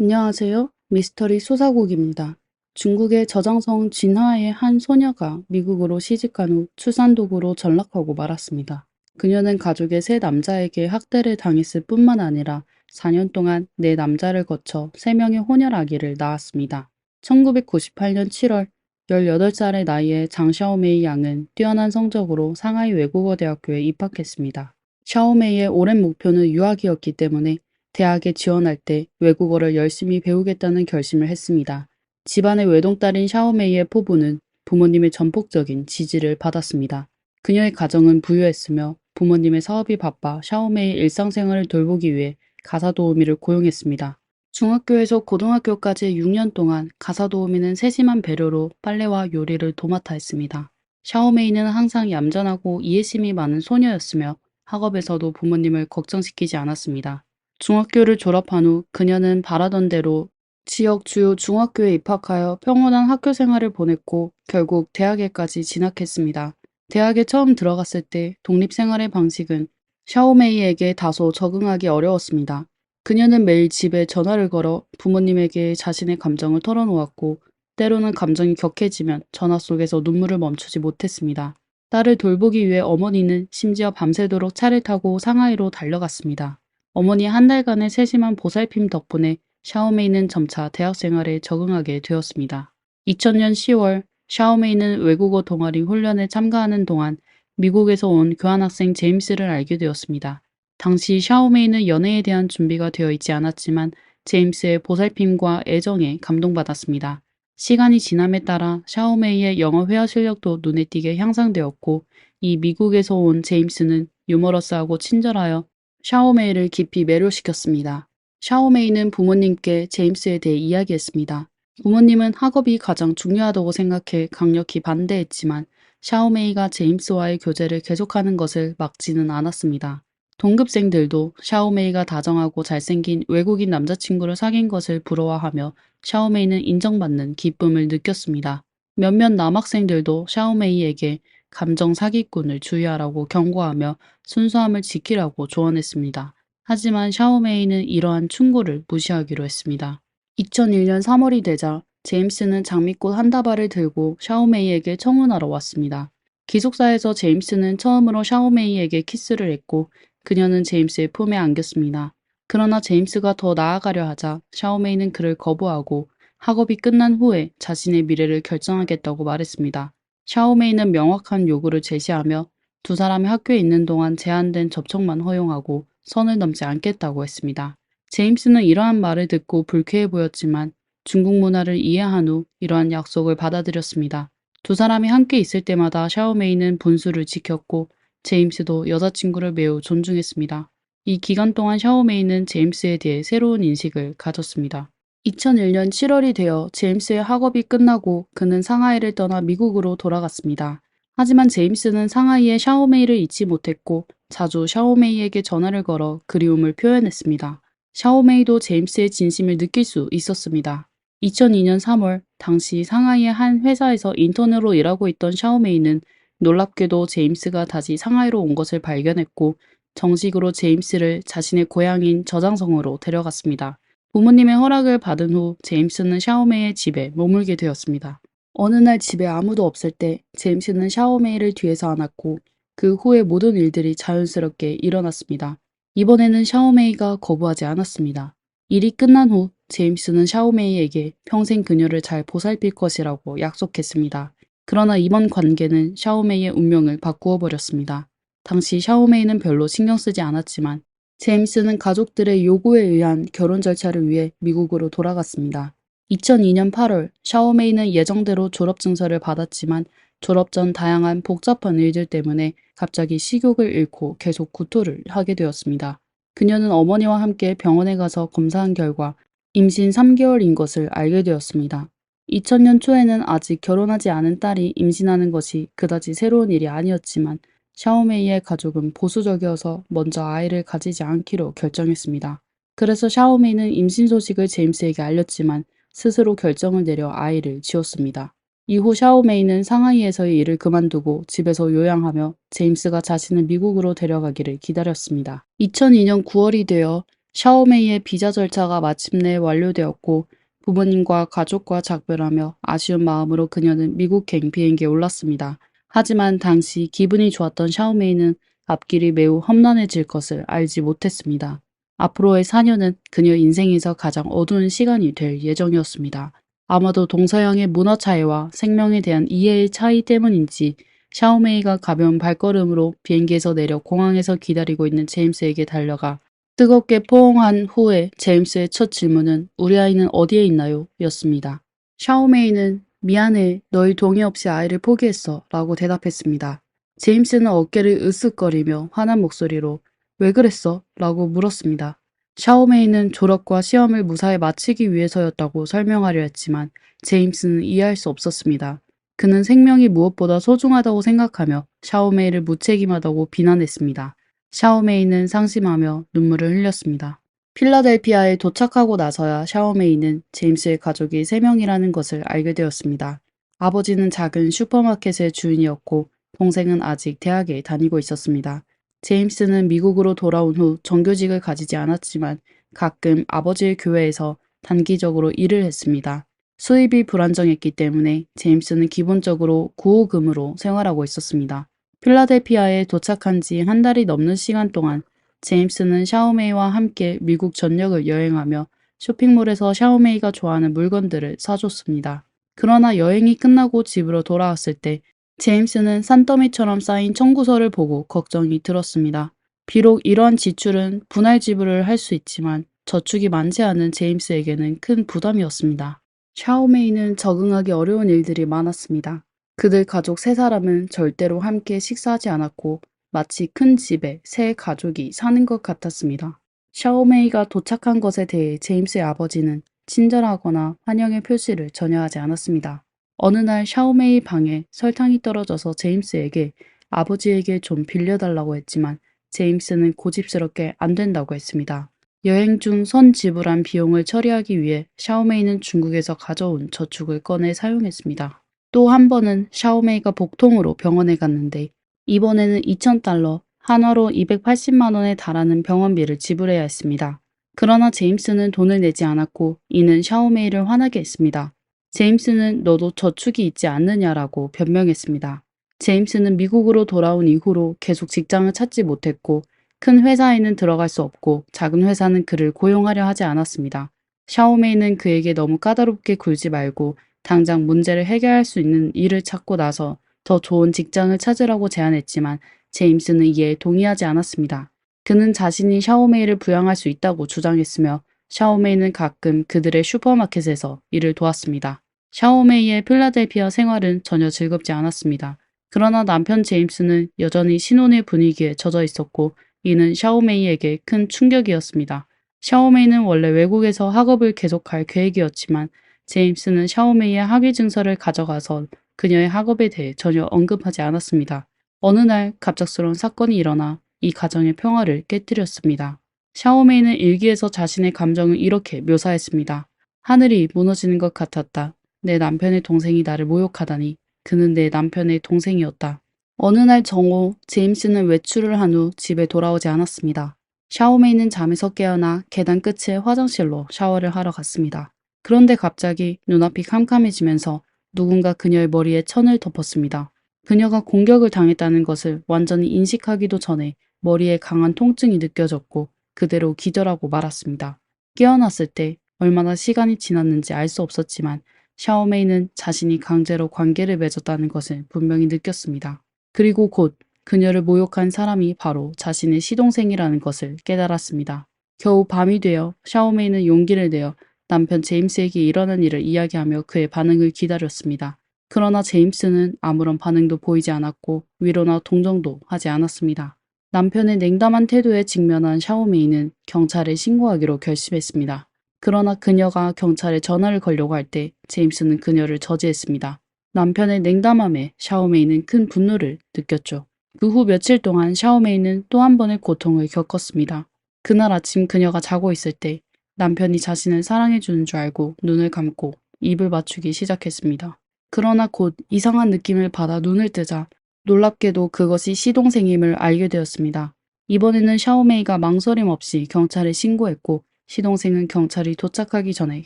안녕하세요. 미스터리 소사국입니다. 중국의 저장성 진화의 한 소녀가 미국으로 시집간 후 출산도구로 전락하고 말았습니다. 그녀는 가족의 세 남자에게 학대를 당했을 뿐만 아니라 4년 동안 네 남자를 거쳐 3명의 혼혈 아기를 낳았습니다. 1998년 7월 18살의 나이에 장 샤오메이 양은 뛰어난 성적으로 상하이 외국어대학교에 입학했습니다. 샤오메이의 오랜 목표는 유학이었기 때문에 대학에 지원할 때 외국어를 열심히 배우겠다는 결심을 했습니다. 집안의 외동딸인 샤오메이의 포부는 부모님의 전폭적인 지지를 받았습니다. 그녀의 가정은 부유했으며 부모님의 사업이 바빠 샤오메이의 일상생활을 돌보기 위해 가사도우미를 고용했습니다. 중학교에서 고등학교까지 6년 동안 가사도우미는 세심한 배려로 빨래와 요리를 도맡아 했습니다. 샤오메이는 항상 얌전하고 이해심이 많은 소녀였으며 학업에서도 부모님을 걱정시키지 않았습니다. 중학교를 졸업한 후 그녀는 바라던 대로 지역 주요 중학교에 입학하여 평온한 학교 생활을 보냈고 결국 대학에까지 진학했습니다. 대학에 처음 들어갔을 때 독립생활의 방식은 샤오메이에게 다소 적응하기 어려웠습니다. 그녀는 매일 집에 전화를 걸어 부모님에게 자신의 감정을 털어놓았고 때로는 감정이 격해지면 전화 속에서 눈물을 멈추지 못했습니다. 딸을 돌보기 위해 어머니는 심지어 밤새도록 차를 타고 상하이로 달려갔습니다. 어머니의 한 달간의 세심한 보살핌 덕분에 샤오메이는 점차 대학 생활에 적응하게 되었습니다. 2000년 10월 샤오메이는 외국어 동아리 훈련에 참가하는 동안 미국에서 온 교환학생 제임스를 알게 되었습니다. 당시 샤오메이는 연애에 대한 준비가 되어 있지 않았지만 제임스의 보살핌과 애정에 감동받았습니다. 시간이 지남에 따라 샤오메이의 영어 회화 실력도 눈에 띄게 향상되었고 이 미국에서 온 제임스는 유머러스하고 친절하여 샤오메이를 깊이 매료시켰습니다. 샤오메이는 부모님께 제임스에 대해 이야기했습니다. 부모님은 학업이 가장 중요하다고 생각해 강력히 반대했지만 샤오메이가 제임스와의 교제를 계속하는 것을 막지는 않았습니다. 동급생들도 샤오메이가 다정하고 잘생긴 외국인 남자친구를 사귄 것을 부러워하며 샤오메이는 인정받는 기쁨을 느꼈습니다. 몇몇 남학생들도 샤오메이에게 감정 사기꾼을 주의하라고 경고하며 순수함을 지키라고 조언했습니다. 하지만 샤오메이는 이러한 충고를 무시하기로 했습니다. 2001년 3월이 되자 제임스는 장미꽃 한 다발을 들고 샤오메이에게 청혼하러 왔습니다. 기숙사에서 제임스는 처음으로 샤오메이에게 키스를 했고 그녀는 제임스의 품에 안겼습니다. 그러나 제임스가 더 나아가려 하자 샤오메이는 그를 거부하고 학업이 끝난 후에 자신의 미래를 결정하겠다고 말했습니다. 샤오메이는 명확한 요구를 제시하며 두 사람이 학교에 있는 동안 제한된 접촉만 허용하고 선을 넘지 않겠다고 했습니다. 제임스는 이러한 말을 듣고 불쾌해 보였지만 중국 문화를 이해한 후 이러한 약속을 받아들였습니다. 두 사람이 함께 있을 때마다 샤오메이는 분수를 지켰고 제임스도 여자친구를 매우 존중했습니다. 이 기간 동안 샤오메이는 제임스에 대해 새로운 인식을 가졌습니다. 2001년 7월이 되어 제임스의 학업이 끝나고 그는 상하이를 떠나 미국으로 돌아갔습니다. 하지만 제임스는 상하이에 샤오메이를 잊지 못했고 자주 샤오메이에게 전화를 걸어 그리움을 표현했습니다. 샤오메이도 제임스의 진심을 느낄 수 있었습니다. 2002년 3월 당시 상하이의 한 회사에서 인턴으로 일하고 있던 샤오메이는 놀랍게도 제임스가 다시 상하이로 온 것을 발견했고 정식으로 제임스를 자신의 고향인 저장성으로 데려갔습니다. 부모님의 허락을 받은 후 제임스는 샤오메이의 집에 머물게 되었습니다. 어느 날 집에 아무도 없을 때 제임스는 샤오메이를 뒤에서 안았고 그 후의 모든 일들이 자연스럽게 일어났습니다. 이번에는 샤오메이가 거부하지 않았습니다. 일이 끝난 후 제임스는 샤오메이에게 평생 그녀를 잘 보살필 것이라고 약속했습니다. 그러나 이번 관계는 샤오메이의 운명을 바꾸어 버렸습니다. 당시 샤오메이는 별로 신경 쓰지 않았지만 제임스는 가족들의 요구에 의한 결혼 절차를 위해 미국으로 돌아갔습니다. 2002년 8월 샤오메이는 예정대로 졸업 증서를 받았지만 졸업 전 다양한 복잡한 일들 때문에 갑자기 식욕을 잃고 계속 구토를 하게 되었습니다. 그녀는 어머니와 함께 병원에 가서 검사한 결과 임신 3개월인 것을 알게 되었습니다. 2000년 초에는 아직 결혼하지 않은 딸이 임신하는 것이 그다지 새로운 일이 아니었지만 샤오메이의 가족은 보수적이어서 먼저 아이를 가지지 않기로 결정했습니다. 그래서 샤오메이는 임신 소식을 제임스에게 알렸지만 스스로 결정을 내려 아이를 지었습니다. 이후 샤오메이는 상하이에서의 일을 그만두고 집에서 요양하며 제임스가 자신을 미국으로 데려가기를 기다렸습니다. 2002년 9월이 되어 샤오메이의 비자 절차가 마침내 완료되었고 부모님과 가족과 작별하며 아쉬운 마음으로 그녀는 미국행 비행기에 올랐습니다. 하지만 당시 기분이 좋았던 샤오메이는 앞길이 매우 험난해질 것을 알지 못했습니다. 앞으로의 4년은 그녀 인생에서 가장 어두운 시간이 될 예정이었습니다. 아마도 동서양의 문화 차이와 생명에 대한 이해의 차이 때문인지 샤오메이가 가벼운 발걸음으로 비행기에서 내려 공항에서 기다리고 있는 제임스에게 달려가 뜨겁게 포옹한 후에 제임스의 첫 질문은 "우리 아이는 어디에 있나요? 였습니다. 샤오메이는 "미안해, 너희 동의 없이 아이를 포기했어 라고 대답했습니다. 제임스는 어깨를 으쓱거리며 화난 목소리로 "왜 그랬어? 라고 물었습니다. 샤오메이는 졸업과 시험을 무사히 마치기 위해서였다고 설명하려 했지만 제임스는 이해할 수 없었습니다. 그는 생명이 무엇보다 소중하다고 생각하며 샤오메이를 무책임하다고 비난했습니다. 샤오메이는 상심하며 눈물을 흘렸습니다. 필라델피아에 도착하고 나서야 샤오메이는 제임스의 가족이 3명이라는 것을 알게 되었습니다. 아버지는 작은 슈퍼마켓의 주인이었고 동생은 아직 대학에 다니고 있었습니다. 제임스는 미국으로 돌아온 후 정규직을 가지지 않았지만 가끔 아버지의 교회에서 단기적으로 일을 했습니다. 수입이 불안정했기 때문에 제임스는 기본적으로 구호금으로 생활하고 있었습니다. 필라델피아에 도착한 지 한 달이 넘는 시간 동안 제임스는 샤오메이와 함께 미국 전역을 여행하며 쇼핑몰에서 샤오메이가 좋아하는 물건들을 사줬습니다. 그러나 여행이 끝나고 집으로 돌아왔을 때 제임스는 산더미처럼 쌓인 청구서를 보고 걱정이 들었습니다. 비록 이러한 지출은 분할 지불을 할 수 있지만 저축이 많지 않은 제임스에게는 큰 부담이었습니다. 샤오메이는 적응하기 어려운 일들이 많았습니다. 그들 가족 3사람은 절대로 함께 식사하지 않았고 마치 큰 집에 새 가족이 사는 것 같았습니다. 샤오메이가 도착한 것에 대해 제임스의 아버지는 친절하거나 환영의 표시를 전혀 하지 않았습니다. 어느 날 샤오메이 방에 설탕이 떨어져서 제임스에게 아버지에게 좀 빌려달라고 했지만 제임스는 고집스럽게 안 된다고 했습니다. 여행 중 선지불한 비용을 처리하기 위해 샤오메이는 중국에서 가져온 저축을 꺼내 사용했습니다. 또 한 번은 샤오메이가 복통으로 병원에 갔는데 이번에는 2,000달러, 한화로 280만 원에 달하는 병원비를 지불해야 했습니다. 그러나 제임스는 돈을 내지 않았고 이는 샤오메이를 화나게 했습니다. 제임스는 "너도 저축이 있지 않느냐라고 변명했습니다. 제임스는 미국으로 돌아온 이후로 계속 직장을 찾지 못했고 큰 회사에는 들어갈 수 없고 작은 회사는 그를 고용하려 하지 않았습니다. 샤오메이는 그에게 너무 까다롭게 굴지 말고 당장 문제를 해결할 수 있는 일을 찾고 나서 더 좋은 직장을 찾으라고 제안했지만 제임스는 이에 동의하지 않았습니다. 그는 자신이 샤오메이를 부양할 수 있다고 주장했으며 샤오메이는 가끔 그들의 슈퍼마켓에서 일을 도왔습니다. 샤오메이의 필라델피아 생활은 전혀 즐겁지 않았습니다. 그러나 남편 제임스는 여전히 신혼의 분위기에 젖어 있었고 이는 샤오메이에게 큰 충격이었습니다. 샤오메이는 원래 외국에서 학업을 계속할 계획이었지만 제임스는 샤오메이의 학위 증서를 가져가서 그녀의 학업에 대해 전혀 언급하지 않았습니다. 어느 날 갑작스러운 사건이 일어나 이 가정의 평화를 깨뜨렸습니다. 샤오메이는 일기에서 자신의 감정을 이렇게 묘사했습니다. 하늘이 무너지는 것 같았다. 내 남편의 동생이 나를 모욕하다니. 그는 내 남편의 동생이었다. 어느 날 정오, 제임스는 외출을 한 후 집에 돌아오지 않았습니다. 샤오메이는 잠에서 깨어나 계단 끝의 화장실로 샤워를 하러 갔습니다. 그런데 갑자기 눈앞이 캄캄해지면서 누군가 그녀의 머리에 천을 덮었습니다. 그녀가 공격을 당했다는 것을 완전히 인식하기도 전에 머리에 강한 통증이 느껴졌고 그대로 기절하고 말았습니다. 깨어났을 때 얼마나 시간이 지났는지 알 수 없었지만 샤오메이는 자신이 강제로 관계를 맺었다는 것을 분명히 느꼈습니다. 그리고 곧 그녀를 모욕한 사람이 바로 자신의 시동생이라는 것을 깨달았습니다. 겨우 밤이 되어 샤오메이는 용기를 내어 남편 제임스에게 일어난 일을 이야기하며 그의 반응을 기다렸습니다. 그러나 제임스는 아무런 반응도 보이지 않았고 위로나 동정도 하지 않았습니다. 남편의 냉담한 태도에 직면한 샤오메이는 경찰에 신고하기로 결심했습니다. 그러나 그녀가 경찰에 전화를 걸려고 할 때 제임스는 그녀를 저지했습니다. 남편의 냉담함에 샤오메이는 큰 분노를 느꼈죠. 그 후 며칠 동안 샤오메이는 또 한 번의 고통을 겪었습니다. 그날 아침 그녀가 자고 있을 때 남편이 자신을 사랑해주는 줄 알고 눈을 감고 입을 맞추기 시작했습니다. 그러나 곧 이상한 느낌을 받아 눈을 뜨자 놀랍게도 그것이 시동생임을 알게 되었습니다. 이번에는 샤오메이가 망설임 없이 경찰에 신고했고 시동생은 경찰이 도착하기 전에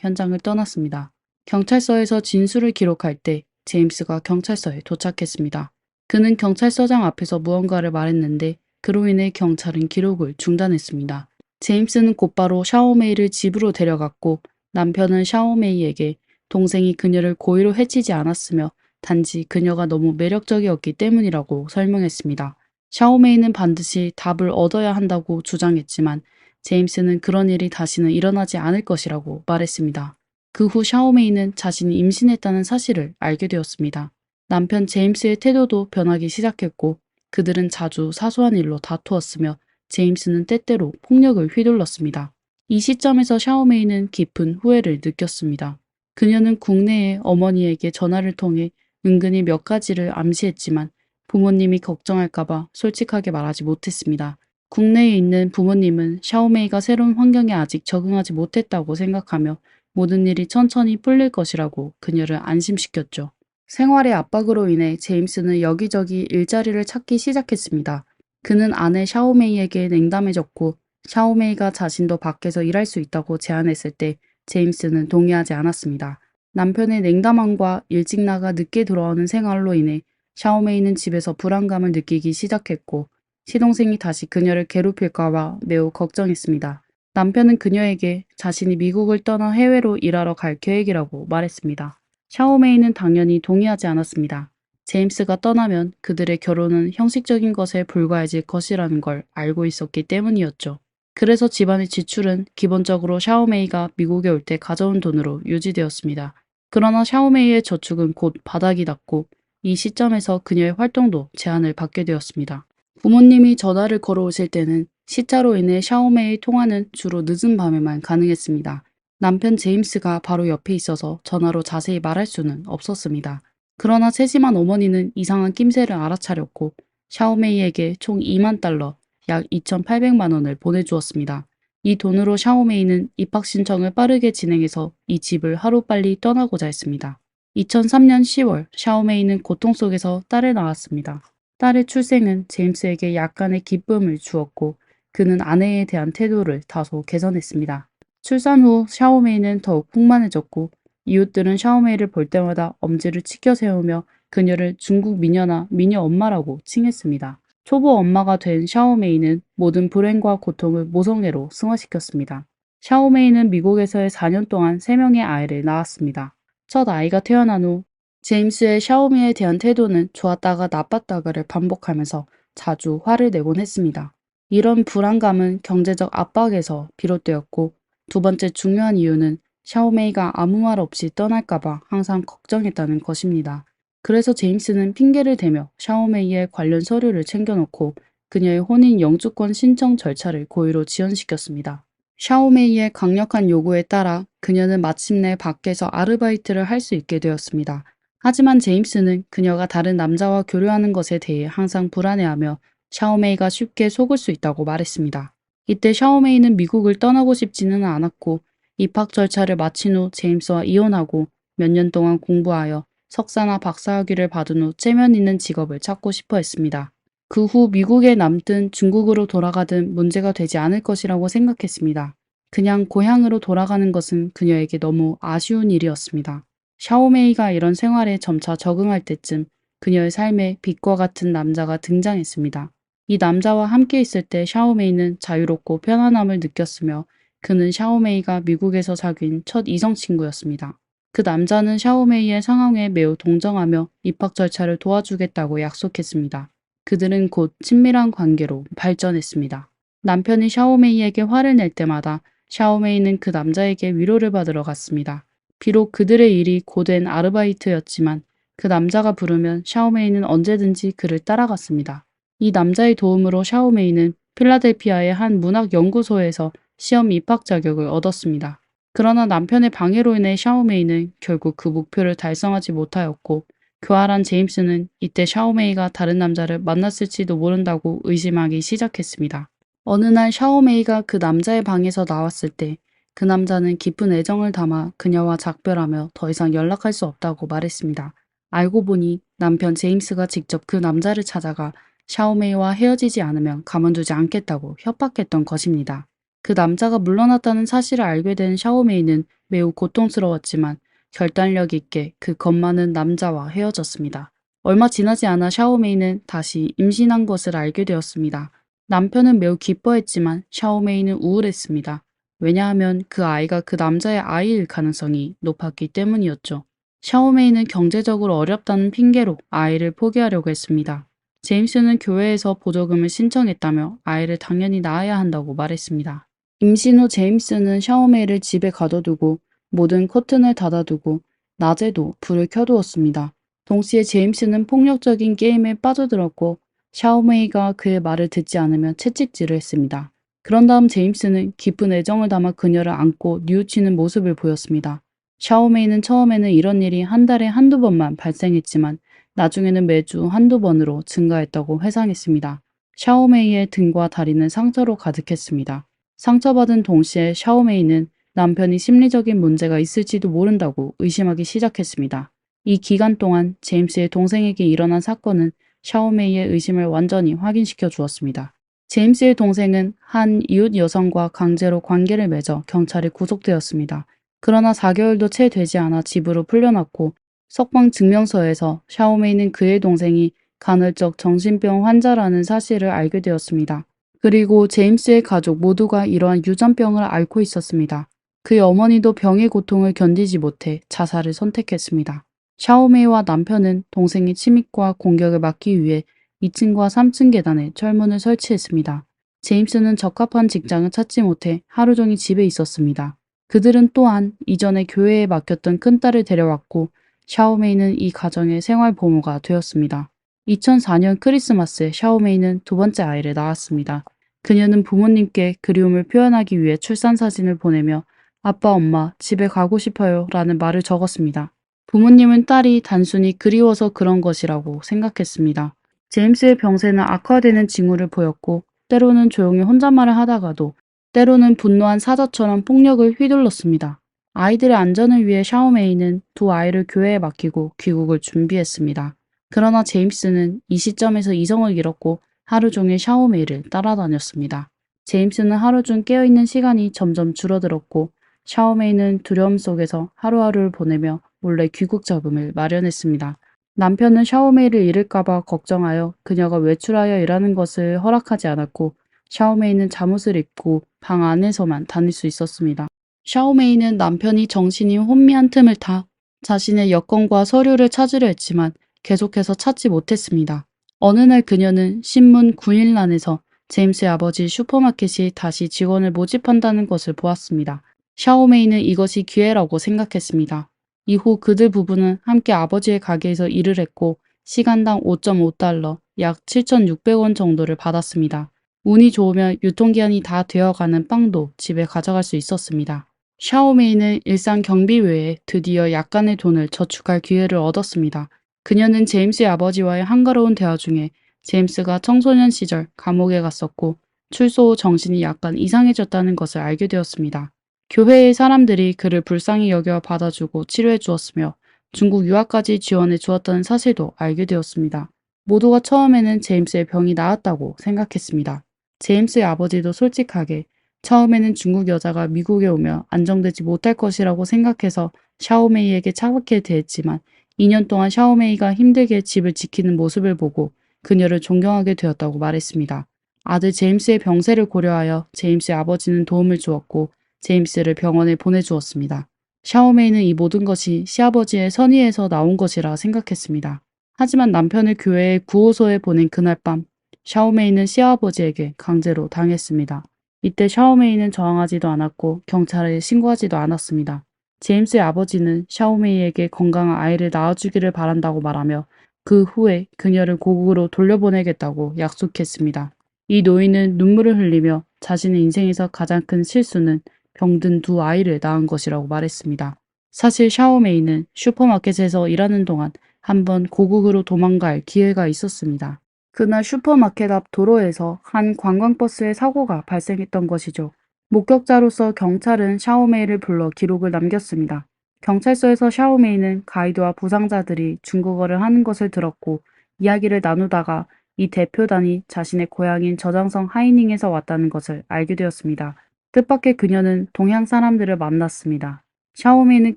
현장을 떠났습니다. 경찰서에서 진술을 기록할 때 제임스가 경찰서에 도착했습니다. 그는 경찰서장 앞에서 무언가를 말했는데 그로 인해 경찰은 기록을 중단했습니다. 제임스는 곧바로 샤오메이를 집으로 데려갔고 남편은 샤오메이에게 동생이 그녀를 고의로 해치지 않았으며 단지 그녀가 너무 매력적이었기 때문이라고 설명했습니다. 샤오메이는 반드시 답을 얻어야 한다고 주장했지만 제임스는 그런 일이 다시는 일어나지 않을 것이라고 말했습니다. 그 후 샤오메이는 자신이 임신했다는 사실을 알게 되었습니다. 남편 제임스의 태도도 변하기 시작했고 그들은 자주 사소한 일로 다투었으며 제임스는 때때로 폭력을 휘둘렀습니다. 이 시점에서 샤오메이는 깊은 후회를 느꼈습니다. 그녀는 국내에 어머니에게 전화를 통해 은근히 몇 가지를 암시했지만 부모님이 걱정할까봐 솔직하게 말하지 못했습니다. 국내에 있는 부모님은 샤오메이가 새로운 환경에 아직 적응하지 못했다고 생각하며 모든 일이 천천히 풀릴 것이라고 그녀를 안심시켰죠. 생활의 압박으로 인해 제임스는 여기저기 일자리를 찾기 시작했습니다. 그는 아내 샤오메이에게 냉담해졌고 샤오메이가 자신도 밖에서 일할 수 있다고 제안했을 때 제임스는 동의하지 않았습니다. 남편의 냉담함과 일찍 나가 늦게 돌아오는 생활로 인해 샤오메이는 집에서 불안감을 느끼기 시작했고 시동생이 다시 그녀를 괴롭힐까봐 매우 걱정했습니다. 남편은 그녀에게 자신이 미국을 떠나 해외로 일하러 갈 계획이라고 말했습니다. 샤오메이는 당연히 동의하지 않았습니다. 제임스가 떠나면 그들의 결혼은 형식적인 것에 불과해질 것이라는 걸 알고 있었기 때문이었죠. 그래서 집안의 지출은 기본적으로 샤오메이가 미국에 올 때 가져온 돈으로 유지되었습니다. 그러나 샤오메이의 저축은 곧 바닥이 났고 이 시점에서 그녀의 활동도 제한을 받게 되었습니다. 부모님이 전화를 걸어오실 때는 시차로 인해 샤오메이의 통화는 주로 늦은 밤에만 가능했습니다. 남편 제임스가 바로 옆에 있어서 전화로 자세히 말할 수는 없었습니다. 그러나 세심한 어머니는 이상한 낌새를 알아차렸고 샤오메이에게 총 2만 달러, 약 2,800만 원을 보내주었습니다. 이 돈으로 샤오메이는 입학 신청을 빠르게 진행해서 이 집을 하루빨리 떠나고자 했습니다. 2003년 10월 샤오메이는 고통 속에서 딸을 낳았습니다. 딸의 출생은 제임스에게 약간의 기쁨을 주었고 그는 아내에 대한 태도를 다소 개선했습니다. 출산 후 샤오메이는 더욱 풍만해졌고 이웃들은 샤오메이를 볼 때마다 엄지를 치켜 세우며 그녀를 중국 미녀나 미녀 엄마라고 칭했습니다. 초보 엄마가 된 샤오메이는 모든 불행과 고통을 모성애로 승화시켰습니다. 샤오메이는 미국에서의 4년 동안 3명의 아이를 낳았습니다. 첫 아이가 태어난 후 제임스의 샤오메이에 대한 태도는 좋았다가 나빴다가를 반복하면서 자주 화를 내곤 했습니다. 이런 불안감은 경제적 압박에서 비롯되었고 두 번째 중요한 이유는 샤오메이가 아무 말 없이 떠날까봐 항상 걱정했다는 것입니다. 그래서 제임스는 핑계를 대며 샤오메이의 관련 서류를 챙겨놓고 그녀의 혼인 영주권 신청 절차를 고의로 지연시켰습니다. 샤오메이의 강력한 요구에 따라 그녀는 마침내 밖에서 아르바이트를 할 수 있게 되었습니다. 하지만 제임스는 그녀가 다른 남자와 교류하는 것에 대해 항상 불안해하며 샤오메이가 쉽게 속을 수 있다고 말했습니다. 이때 샤오메이는 미국을 떠나고 싶지는 않았고 입학 절차를 마친 후 제임스와 이혼하고 몇 년 동안 공부하여 석사나 박사학위를 받은 후 체면 있는 직업을 찾고 싶어 했습니다. 그 후 미국에 남든 중국으로 돌아가든 문제가 되지 않을 것이라고 생각했습니다. 그냥 고향으로 돌아가는 것은 그녀에게 너무 아쉬운 일이었습니다. 샤오메이가 이런 생활에 점차 적응할 때쯤 그녀의 삶에 빛과 같은 남자가 등장했습니다. 이 남자와 함께 있을 때 샤오메이는 자유롭고 편안함을 느꼈으며 그는 샤오메이가 미국에서 사귄 첫 이성 친구였습니다. 그 남자는 샤오메이의 상황에 매우 동정하며 입학 절차를 도와주겠다고 약속했습니다. 그들은 곧 친밀한 관계로 발전했습니다. 남편이 샤오메이에게 화를 낼 때마다 샤오메이는 그 남자에게 위로를 받으러 갔습니다. 비록 그들의 일이 고된 아르바이트였지만 그 남자가 부르면 샤오메이는 언제든지 그를 따라갔습니다. 이 남자의 도움으로 샤오메이는 필라델피아의 한 문학 연구소에서 시험 입학 자격을 얻었습니다. 그러나 남편의 방해로 인해 샤오메이는 결국 그 목표를 달성하지 못하였고 교활한 제임스는 이때 샤오메이가 다른 남자를 만났을지도 모른다고 의심하기 시작했습니다. 어느 날 샤오메이가 그 남자의 방에서 나왔을 때 그 남자는 깊은 애정을 담아 그녀와 작별하며 더 이상 연락할 수 없다고 말했습니다. 알고 보니 남편 제임스가 직접 그 남자를 찾아가 샤오메이와 헤어지지 않으면 가만두지 않겠다고 협박했던 것입니다. 그 남자가 물러났다는 사실을 알게 된 샤오메이는 매우 고통스러웠지만 결단력 있게 그 겁 많은 남자와 헤어졌습니다. 얼마 지나지 않아 샤오메이는 다시 임신한 것을 알게 되었습니다. 남편은 매우 기뻐했지만 샤오메이는 우울했습니다. 왜냐하면 그 아이가 그 남자의 아이일 가능성이 높았기 때문이었죠. 샤오메이는 경제적으로 어렵다는 핑계로 아이를 포기하려고 했습니다. 제임스는 교회에서 보조금을 신청했다며 아이를 당연히 낳아야 한다고 말했습니다. 임신 후 제임스는 샤오메이를 집에 가둬두고 모든 커튼을 닫아두고 낮에도 불을 켜두었습니다. 동시에 제임스는 폭력적인 게임에 빠져들었고 샤오메이가 그의 말을 듣지 않으면 채찍질을 했습니다. 그런 다음 제임스는 깊은 애정을 담아 그녀를 안고 뉘우치는 모습을 보였습니다. 샤오메이는 처음에는 이런 일이 한 달에 한두 번만 발생했지만 나중에는 매주 한두 번으로 증가했다고 회상했습니다. 샤오메이의 등과 다리는 상처로 가득했습니다. 상처받은 동시에 샤오메이는 남편이 심리적인 문제가 있을지도 모른다고 의심하기 시작했습니다. 이 기간 동안 제임스의 동생에게 일어난 사건은 샤오메이의 의심을 완전히 확인시켜 주었습니다. 제임스의 동생은 한 이웃 여성과 강제로 관계를 맺어 경찰에 구속되었습니다. 그러나 4개월도 채 되지 않아 집으로 풀려났고 석방 증명서에서 샤오메이는 그의 동생이 간헐적 정신병 환자라는 사실을 알게 되었습니다. 그리고 제임스의 가족 모두가 이러한 유전병을 앓고 있었습니다. 그의 어머니도 병의 고통을 견디지 못해 자살을 선택했습니다. 샤오메이와 남편은 동생의 침입과 공격을 막기 위해 2층과 3층 계단에 철문을 설치했습니다. 제임스는 적합한 직장을 찾지 못해 하루 종일 집에 있었습니다. 그들은 또한 이전에 교회에 맡겼던 큰딸을 데려왔고 샤오메이는 이 가정의 생활보호가 되었습니다. 2004년 크리스마스에 샤오메이는 두 번째 아이를 낳았습니다. 그녀는 부모님께 그리움을 표현하기 위해 출산 사진을 보내며 아빠, 엄마, 집에 가고 싶어요 라는 말을 적었습니다. 부모님은 딸이 단순히 그리워서 그런 것이라고 생각했습니다. 제임스의 병세는 악화되는 징후를 보였고 때로는 조용히 혼잣말을 하다가도 때로는 분노한 사자처럼 폭력을 휘둘렀습니다. 아이들의 안전을 위해 샤오메이는 두 아이를 교회에 맡기고 귀국을 준비했습니다. 그러나 제임스는 이 시점에서 이성을 잃었고 하루 종일 샤오메이를 따라다녔습니다. 제임스는 하루 중 깨어있는 시간이 점점 줄어들었고 샤오메이는 두려움 속에서 하루하루를 보내며 몰래 귀국 자금을 마련했습니다. 남편은 샤오메이를 잃을까봐 걱정하여 그녀가 외출하여 일하는 것을 허락하지 않았고 샤오메이는 잠옷을 입고 방 안에서만 다닐 수 있었습니다. 샤오메이는 남편이 정신이 혼미한 틈을 타 자신의 여권과 서류를 찾으려 했지만 계속해서 찾지 못했습니다. 어느 날 그녀는 신문 구일란에서 제임스의 아버지 슈퍼마켓이 다시 직원을 모집한다는 것을 보았습니다. 샤오메이는 이것이 기회라고 생각했습니다. 이후 그들 부부는 함께 아버지의 가게에서 일을 했고 시간당 5.5달러, 약 7,600원 정도를 받았습니다. 운이 좋으면 유통기한이 다 되어가는 빵도 집에 가져갈 수 있었습니다. 샤오메이는 일상 경비 외에 드디어 약간의 돈을 저축할 기회를 얻었습니다. 그녀는 제임스의 아버지와의 한가로운 대화 중에 제임스가 청소년 시절 감옥에 갔었고 출소 후 정신이 약간 이상해졌다는 것을 알게 되었습니다. 교회의 사람들이 그를 불쌍히 여겨 받아주고 치료해 주었으며 중국 유학까지 지원해 주었다는 사실도 알게 되었습니다. 모두가 처음에는 제임스의 병이 나았다고 생각했습니다. 제임스의 아버지도 솔직하게 처음에는 중국 여자가 미국에 오며 안정되지 못할 것이라고 생각해서 샤오메이에게 차갑게 대했지만 2년 동안 샤오메이가 힘들게 집을 지키는 모습을 보고 그녀를 존경하게 되었다고 말했습니다. 아들 제임스의 병세를 고려하여 제임스의 아버지는 도움을 주었고 제임스를 병원에 보내주었습니다. 샤오메이는 이 모든 것이 시아버지의 선의에서 나온 것이라 생각했습니다. 하지만 남편을 교회의 구호소에 보낸 그날 밤 샤오메이는 시아버지에게 강제로 당했습니다. 이때 샤오메이는 저항하지도 않았고 경찰에 신고하지도 않았습니다. 제임스의 아버지는 샤오메이에게 건강한 아이를 낳아주기를 바란다고 말하며 그 후에 그녀를 고국으로 돌려보내겠다고 약속했습니다. 이 노인은 눈물을 흘리며 자신의 인생에서 가장 큰 실수는 병든 두 아이를 낳은 것이라고 말했습니다. 사실 샤오메이는 슈퍼마켓에서 일하는 동안 한번 고국으로 도망갈 기회가 있었습니다. 그날 슈퍼마켓 앞 도로에서 한 관광버스의 사고가 발생했던 것이죠. 목격자로서 경찰은 샤오메이를 불러 기록을 남겼습니다. 경찰서에서 샤오메이는 가이드와 부상자들이 중국어를 하는 것을 들었고 이야기를 나누다가 이 대표단이 자신의 고향인 저장성 하이닝에서 왔다는 것을 알게 되었습니다. 뜻밖의 그녀는 동양 사람들을 만났습니다. 샤오메이는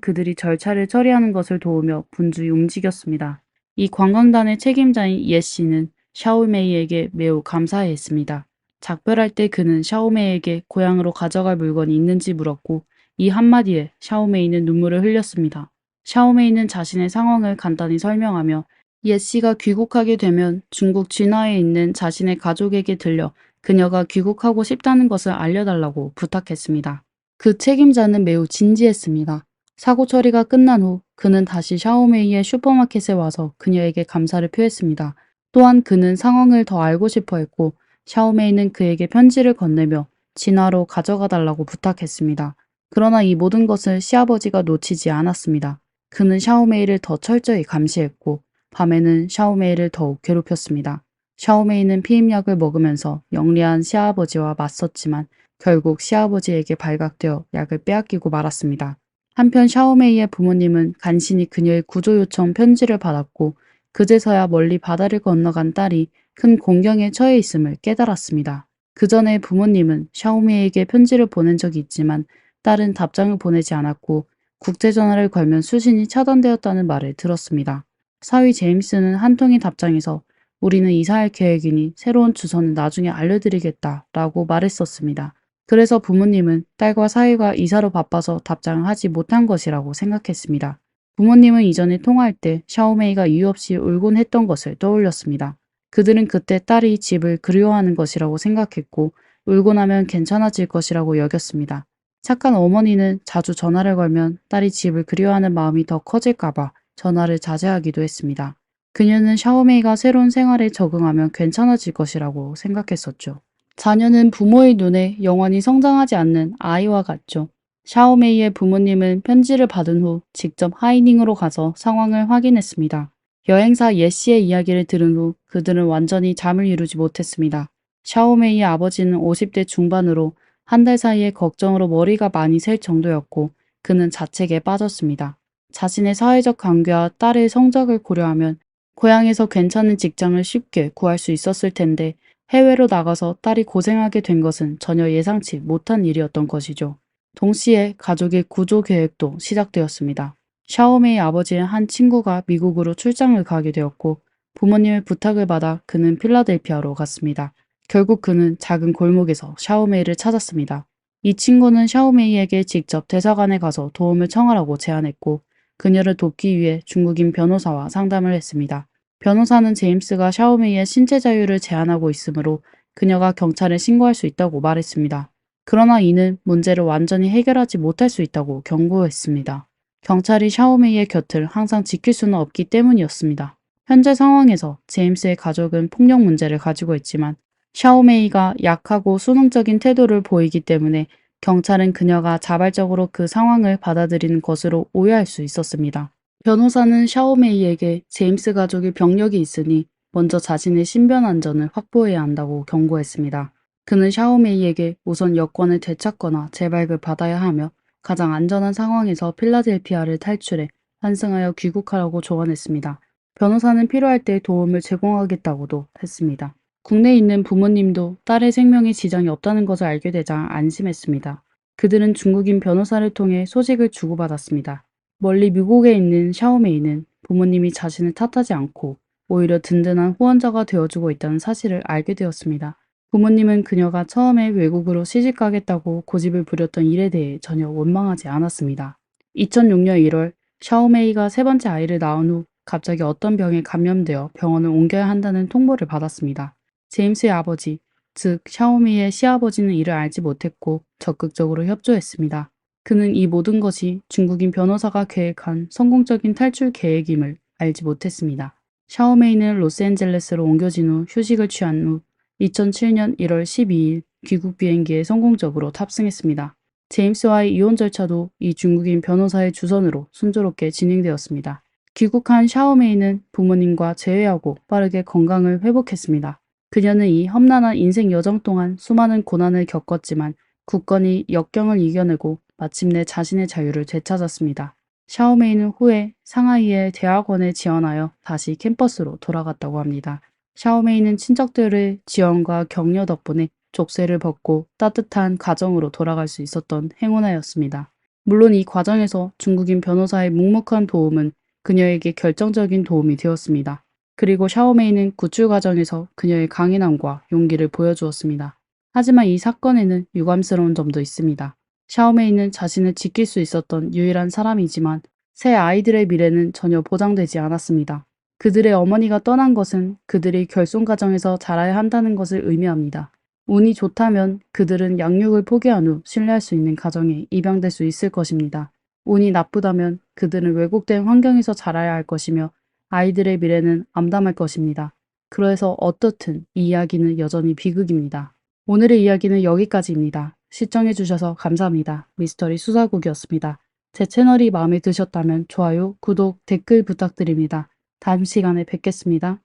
그들이 절차를 처리하는 것을 도우며 분주히 움직였습니다. 이 관광단의 책임자인 예 씨는 샤오메이에게 매우 감사해했습니다. 작별할 때 그는 샤오메이에게 고향으로 가져갈 물건이 있는지 물었고 이 한마디에 샤오메이는 눈물을 흘렸습니다. 샤오메이는 자신의 상황을 간단히 설명하며 예 씨가 귀국하게 되면 중국 진화에 있는 자신의 가족에게 들려 그녀가 귀국하고 싶다는 것을 알려달라고 부탁했습니다. 그 책임자는 매우 진지했습니다. 사고 처리가 끝난 후 그는 다시 샤오메이의 슈퍼마켓에 와서 그녀에게 감사를 표했습니다. 또한 그는 상황을 더 알고 싶어 했고 샤오메이는 그에게 편지를 건네며 진화로 가져가 달라고 부탁했습니다. 그러나 이 모든 것을 시아버지가 놓치지 않았습니다. 그는 샤오메이를 더 철저히 감시했고 밤에는 샤오메이를 더욱 괴롭혔습니다. 샤오메이는 피임약을 먹으면서 영리한 시아버지와 맞섰지만 결국 시아버지에게 발각되어 약을 빼앗기고 말았습니다. 한편 샤오메이의 부모님은 간신히 그녀의 구조 요청 편지를 받았고 그제서야 멀리 바다를 건너간 딸이 큰 공경에 처해 있음을 깨달았습니다. 그 전에 부모님은 샤오메이에게 편지를 보낸 적이 있지만 딸은 답장을 보내지 않았고 국제전화를 걸면 수신이 차단되었다는 말을 들었습니다. 사위 제임스는 한 통의 답장에서 우리는 이사할 계획이니 새로운 주소는 나중에 알려드리겠다 라고 말했었습니다. 그래서 부모님은 딸과 사위가 이사로 바빠서 답장을 하지 못한 것이라고 생각했습니다. 부모님은 이전에 통화할 때 샤오메이가 이유 없이 울곤 했던 것을 떠올렸습니다. 그들은 그때 딸이 집을 그리워하는 것이라고 생각했고 울고 나면 괜찮아질 것이라고 여겼습니다. 착한 어머니는 자주 전화를 걸면 딸이 집을 그리워하는 마음이 더 커질까봐 전화를 자제하기도 했습니다. 그녀는 샤오메이가 새로운 생활에 적응하면 괜찮아질 것이라고 생각했었죠. 자녀는 부모의 눈에 영원히 성장하지 않는 아이와 같죠. 샤오메이의 부모님은 편지를 받은 후 직접 하이닝으로 가서 상황을 확인했습니다. 여행사 예 씨의 이야기를 들은 후 그들은 완전히 잠을 이루지 못했습니다. 샤오메이의 아버지는 50대 중반으로 한 달 사이에 걱정으로 머리가 많이 셀 정도였고 그는 자책에 빠졌습니다. 자신의 사회적 관계와 딸의 성적을 고려하면 고향에서 괜찮은 직장을 쉽게 구할 수 있었을 텐데 해외로 나가서 딸이 고생하게 된 것은 전혀 예상치 못한 일이었던 것이죠. 동시에 가족의 구조 계획도 시작되었습니다. 샤오메이 아버지의 한 친구가 미국으로 출장을 가게 되었고 부모님의 부탁을 받아 그는 필라델피아로 갔습니다. 결국 그는 작은 골목에서 샤오메이를 찾았습니다. 이 친구는 샤오메이에게 직접 대사관에 가서 도움을 청하라고 제안했고 그녀를 돕기 위해 중국인 변호사와 상담을 했습니다. 변호사는 제임스가 샤오메이의 신체 자유를 제한하고 있으므로 그녀가 경찰에 신고할 수 있다고 말했습니다. 그러나 이는 문제를 완전히 해결하지 못할 수 있다고 경고했습니다. 경찰이 샤오메이의 곁을 항상 지킬 수는 없기 때문이었습니다. 현재 상황에서 제임스의 가족은 폭력 문제를 가지고 있지만 샤오메이가 약하고 수능적인 태도를 보이기 때문에 경찰은 그녀가 자발적으로 그 상황을 받아들이는 것으로 오해할 수 있었습니다. 변호사는 샤오메이에게 제임스 가족이 병력이 있으니 먼저 자신의 신변 안전을 확보해야 한다고 경고했습니다. 그는 샤오메이에게 우선 여권을 되찾거나 재발급 받아야 하며 가장 안전한 상황에서 필라델피아를 탈출해 환승하여 귀국하라고 조언했습니다. 변호사는 필요할 때 도움을 제공하겠다고도 했습니다. 국내에 있는 부모님도 딸의 생명에 지장이 없다는 것을 알게 되자 안심했습니다. 그들은 중국인 변호사를 통해 소식을 주고받았습니다. 멀리 미국에 있는 샤오메이는 부모님이 자신을 탓하지 않고 오히려 든든한 후원자가 되어주고 있다는 사실을 알게 되었습니다. 부모님은 그녀가 처음에 외국으로 시집가겠다고 고집을 부렸던 일에 대해 전혀 원망하지 않았습니다. 2006년 1월 샤오메이가 세 번째 아이를 낳은 후 갑자기 어떤 병에 감염되어 병원을 옮겨야 한다는 통보를 받았습니다. 제임스의 아버지, 즉 샤오미의 시아버지는 이를 알지 못했고 적극적으로 협조했습니다. 그는 이 모든 것이 중국인 변호사가 계획한 성공적인 탈출 계획임을 알지 못했습니다. 샤오메이는 로스앤젤레스로 옮겨진 후 휴식을 취한 후 2007년 1월 12일 귀국 비행기에 성공적으로 탑승했습니다. 제임스와의 이혼 절차도 이 중국인 변호사의 주선으로 순조롭게 진행되었습니다. 귀국한 샤오메이는 부모님과 재회하고 빠르게 건강을 회복했습니다. 그녀는 이 험난한 인생 여정 동안 수많은 고난을 겪었지만 굳건히 역경을 이겨내고 마침내 자신의 자유를 되찾았습니다. 샤오메이는 후에 상하이의 대학원에 지원하여 다시 캠퍼스로 돌아갔다고 합니다. 샤오메이는 친척들의 지원과 격려 덕분에 족쇄를 벗고 따뜻한 가정으로 돌아갈 수 있었던 행운아였습니다. 물론 이 과정에서 중국인 변호사의 묵묵한 도움은 그녀에게 결정적인 도움이 되었습니다. 그리고 샤오메이는 구출 과정에서 그녀의 강인함과 용기를 보여주었습니다. 하지만 이 사건에는 유감스러운 점도 있습니다. 샤오메이는 자신을 지킬 수 있었던 유일한 사람이지만 새 아이들의 미래는 전혀 보장되지 않았습니다. 그들의 어머니가 떠난 것은 그들이 결손 가정에서 자라야 한다는 것을 의미합니다. 운이 좋다면 그들은 양육을 포기한 후 신뢰할 수 있는 가정에 입양될 수 있을 것입니다. 운이 나쁘다면 그들은 왜곡된 환경에서 자라야 할 것이며 아이들의 미래는 암담할 것입니다. 그래서 어떻든 이 이야기는 여전히 비극입니다. 오늘의 이야기는 여기까지입니다. 시청해주셔서 감사합니다. 미스터리 수사국이었습니다. 제 채널이 마음에 드셨다면 좋아요, 구독, 댓글 부탁드립니다. 다음 시간에 뵙겠습니다.